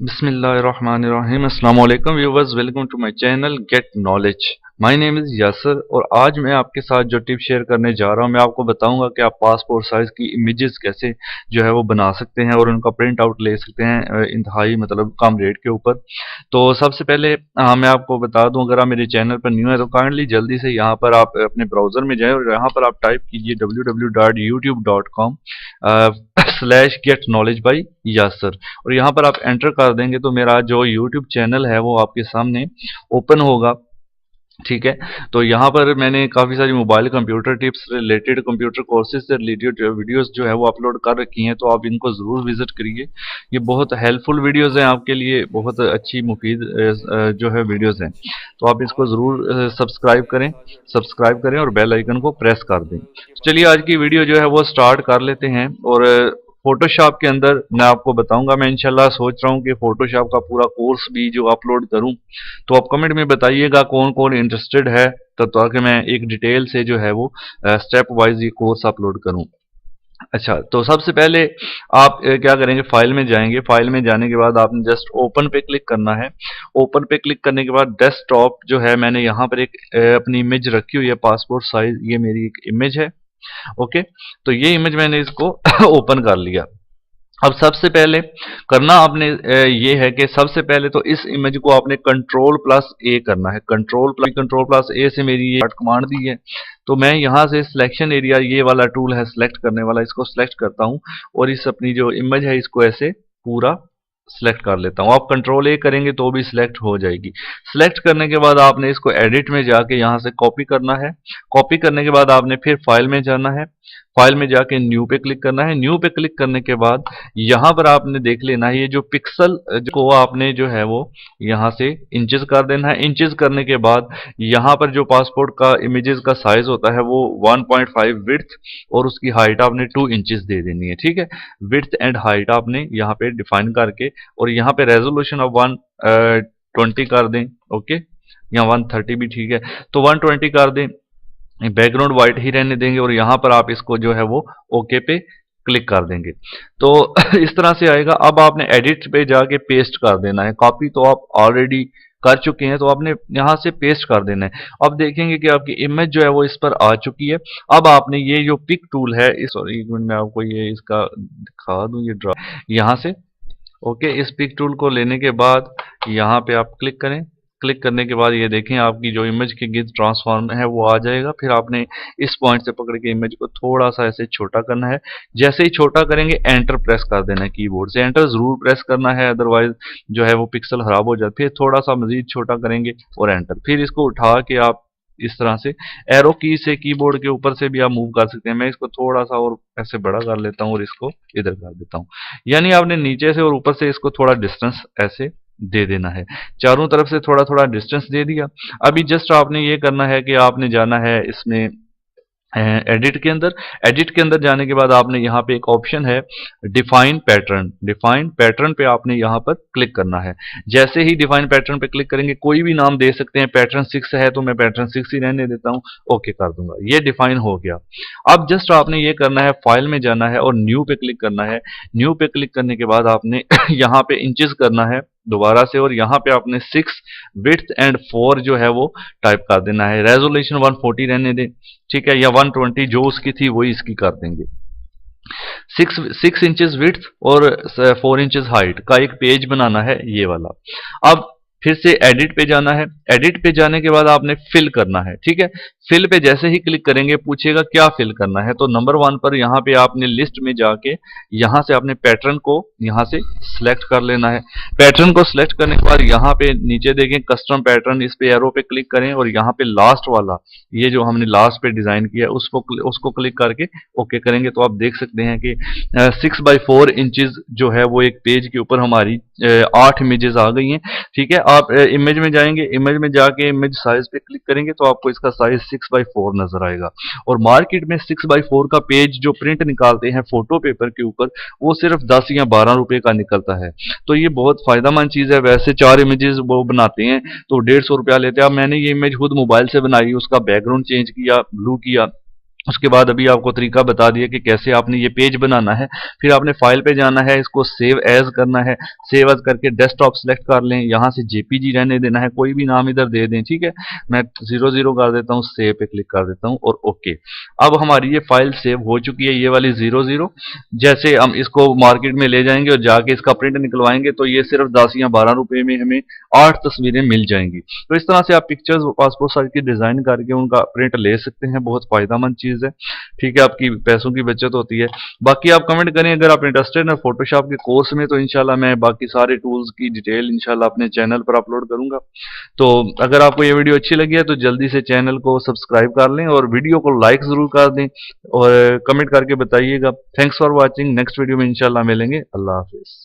बिस्मिल्लाहिर्रहमानिर्रहीम। अस्सलाम वालेकुम viewers, welcome to my channel get knowledge. My name is Yasar और आज मैं आपके साथ जो टिप शेयर करने जा रहा हूं, मैं आपको बताऊंगा कि आप पासपोर्ट साइज़ की इमेजेस कैसे जो है वो बना सकते हैं और उनका प्रिंट आउट ले सकते हैं इंतहाई मतलब कम रेट के ऊपर। तो सबसे पहले मैं आपको बता दूं, अगर आप मेरे चैनल पर न्यू है तो काइंडली जल्दी से यहाँ पर आप अपने ब्राउज़र में जाएं और यहाँ पर आप टाइप कीजिए www.youtube.com slash get knowledge by Yasar और यहाँ पर आप एंटर कर देंगे तो मेरा जो यूट्यूब चैनल है वो आपके सामने ओपन होगा। ठीक है, तो यहाँ पर मैंने काफ़ी सारी mobile computer tips related, computer courses से रिलेटेड वीडियोस जो है वो अपलोड कर रखी हैं, तो आप इनको ज़रूर विजिट करिए। ये बहुत हेल्पफुल वीडियोस हैं आपके लिए, बहुत अच्छी मुफीद जो है वीडियोस हैं, तो आप इसको ज़रूर सब्सक्राइब करें और बेल आइकन को प्रेस कर दें। तो चलिए आज की वीडियो जो है वो स्टार्ट कर लेते हैं। और फोटोशॉप के अंदर मैं आपको बताऊंगा, मैं इंशाल्लाह सोच रहा हूँ कि फोटोशॉप का पूरा कोर्स भी जो अपलोड करूँ, तो आप कमेंट में बताइएगा कौन कौन इंटरेस्टेड है, तो ताकि मैं एक डिटेल से जो है वो स्टेप वाइज ये कोर्स अपलोड करूं। अच्छा, तो सबसे पहले आप क्या करेंगे, फाइल में जाएंगे। फाइल में जाने के बाद आपने जस्ट ओपन पे क्लिक करना है। ओपन पे क्लिक करने के बाद डेस्कटॉप जो है, मैंने यहाँ पर एक अपनी इमेज रखी हुई है पासपोर्ट साइज, ये मेरी एक इमेज है। ओके, तो ये इमेज मैंने इसको ओपन कर लिया। अब सबसे पहले करना आपने ये है कि सबसे पहले तो इस इमेज को आपने कंट्रोल प्लस ए करना है। कंट्रोल प्लस ए से मेरी ये कमांड दी है, तो मैं यहाँ से सिलेक्शन एरिया, ये वाला टूल है सिलेक्ट करने वाला, इसको सिलेक्ट करता हूँ और इस अपनी जो इमेज है इसको ऐसे पूरा सिलेक्ट कर लेता हूँ। आप कंट्रोल ए करेंगे तो भी सिलेक्ट हो जाएगी। सिलेक्ट करने के बाद आपने इसको एडिट में जाके यहाँ से कॉपी करना है। कॉपी करने के बाद आपने फिर फाइल में जाना है। फाइल में जाके न्यू पे क्लिक करना है। न्यू पे क्लिक करने के बाद यहाँ पर आपने देख लेना है, ये जो पिक्सल को आपने जो है वो यहाँ से इंचेस कर देना है। इंचेस करने के बाद यहाँ पर जो पासपोर्ट का इमेजेस का साइज होता है वो 1.5 विड्थ और उसकी हाइट आपने 2 इंचेस दे देनी है। ठीक है, विड्थ एंड हाइट आपने यहाँ पे डिफाइन करके और यहाँ पे रेजोल्यूशन ऑफ 120 कर दें। ओके, या 130 भी ठीक है, तो 120 कर दें। बैकग्राउंड वाइट ही रहने देंगे और यहाँ पर आप इसको जो है वो ओके पे क्लिक कर देंगे, तो इस तरह से आएगा। अब आपने एडिट पे जाके पेस्ट कर देना है। कॉपी तो आप ऑलरेडी कर चुके हैं, तो आपने यहाँ से पेस्ट कर देना है। अब देखेंगे कि आपकी इमेज जो है वो इस पर आ चुकी है। अब आपने ये जो पिक टूल है, इस सॉरी एक मिनट में आपको ये इसका दिखा दूं, ये ड्रा यहाँ से। ओके, इस पिक टूल को लेने के बाद यहाँ पे आप क्लिक करें। क्लिक करने के बाद ये देखें आपकी जो इमेज की गिद ट्रांसफॉर्म है वो आ जाएगा। फिर आपने इस पॉइंट से पकड़ के इमेज को थोड़ा सा ऐसे छोटा करना है। जैसे ही छोटा करेंगे एंटर प्रेस कर देना है। कीबोर्ड से एंटर जरूर प्रेस करना है, अदरवाइज जो है वो पिक्सल खराब हो जाए। फिर थोड़ा सा मजीद छोटा करेंगे और एंटर। फिर इसको उठा के आप इस तरह से एरो की से कीबोर्ड के ऊपर से भी आप मूव कर सकते हैं। मैं इसको थोड़ा सा और ऐसे बड़ा कर लेता हूँ और इसको इधर कर देता हूँ। यानी आपने नीचे से और ऊपर से इसको थोड़ा डिस्टेंस ऐसे दे देना है। चारों तरफ से थोड़ा थोड़ा डिस्टेंस दे दिया। अभी जस्ट आपने ये करना है कि आपने जाना है इसमें एडिट के अंदर। एडिट के अंदर जाने के बाद आपने यहाँ पे एक ऑप्शन है डिफाइन पैटर्न। डिफाइन पैटर्न पे आपने यहाँ पर क्लिक करना है। जैसे ही डिफाइन पैटर्न पे क्लिक करेंगे, कोई भी नाम दे सकते हैं। पैटर्न 6 है तो मैं पैटर्न 6 ही रहने देता हूँ, ओके कर दूंगा। ये डिफाइन हो गया। अब जस्ट आपने ये करना है, फाइल में जाना है और न्यू पे क्लिक करना है। न्यू पे क्लिक करने के बाद आपने यहाँ पे इंचेस करना है दोबारा से, और यहाँ पे आपने 6 विड्थ एंड 4 जो है वो टाइप कर देना है। रेजोल्यूशन 140 रहने दें, ठीक है, या 120 जो उसकी थी वही इसकी कर देंगे। 6 इंचेस विड्थ और 4 इंचेस हाइट का एक पेज बनाना है, ये वाला। अब फिर से एडिट पे जाना है। एडिट पे जाने के बाद आपने फिल करना है। ठीक है, फिल पे जैसे ही क्लिक करेंगे पूछेगा क्या फिल करना है, तो नंबर 1 पर यहाँ पे आपने लिस्ट में जाके यहाँ से आपने पैटर्न को यहाँ से सिलेक्ट कर लेना है। पैटर्न को सिलेक्ट करने के बाद यहाँ पे नीचे देखें कस्टम पैटर्न, इस पे एरो पे क्लिक करें और यहाँ पे लास्ट वाला, ये जो हमने लास्ट पे डिजाइन किया है उसको क्लिक करके ओके करेंगे, तो आप देख सकते हैं कि 6x4 इंचेस जो है वो एक पेज के ऊपर हमारी 8 इमेजेस आ गई हैं। ठीक है, आप इमेज में जाएंगे, इमेज में जाके इमेज साइज पे क्लिक करेंगे तो आपको इसका साइज 6x4 नजर आएगा। और मार्केट में 6x4 का पेज जो प्रिंट निकालते हैं फोटो पेपर के ऊपर, वो सिर्फ 10 या 12 रुपए का निकलता है। तो ये बहुत फायदेमंद चीज है। वैसे 4 इमेजेस वो बनाते हैं तो 150 रुपया लेते हैं। अब मैंने ये इमेज खुद मोबाइल से बनाई, उसका बैकग्राउंड चेंज किया, ब्लू किया उसके बाद अभी आपको तरीका बता दिया कि कैसे आपने ये पेज बनाना है। फिर आपने फाइल पे जाना है, इसको सेव एज करना है। सेव एज करके डेस्कटॉप सेलेक्ट कर लें, यहाँ से जेपीजी रहने देना है, कोई भी नाम इधर दे दें, ठीक है। मैं 00 कर देता हूँ, सेव पे क्लिक कर देता हूँ और ओके। अब हमारी ये फाइल सेव हो चुकी है, ये वाली 00। जैसे हम इसको मार्केट में ले जाएंगे और जाके इसका प्रिंट निकलवाएंगे तो ये सिर्फ 10 या 12 रुपए में हमें 8 तस्वीरें मिल जाएंगी। तो इस तरह से आप पिक्चर्स पासपोर्ट साइज की डिजाइन करके उनका प्रिंट ले सकते हैं, बहुत फायदेमंद चीज है, ठीक है। आपकी पैसों की बचत होती है। बाकी आप कमेंट करें अगर आप इंटरेस्टेड हैं फोटोशॉप के कोर्स में, तो इंशाल्लाह मैं बाकी सारे टूल्स की डिटेल इंशाल्लाह अपने चैनल पर अपलोड करूंगा। तो अगर आपको ये वीडियो अच्छी लगी है तो जल्दी से चैनल को सब्सक्राइब कर लें और वीडियो को लाइक जरूर कर दें और कमेंट करके बताइएगा। Thanks for watching. Next video में इंशाल्लाह मिलेंगे। अल्लाह हाफिज।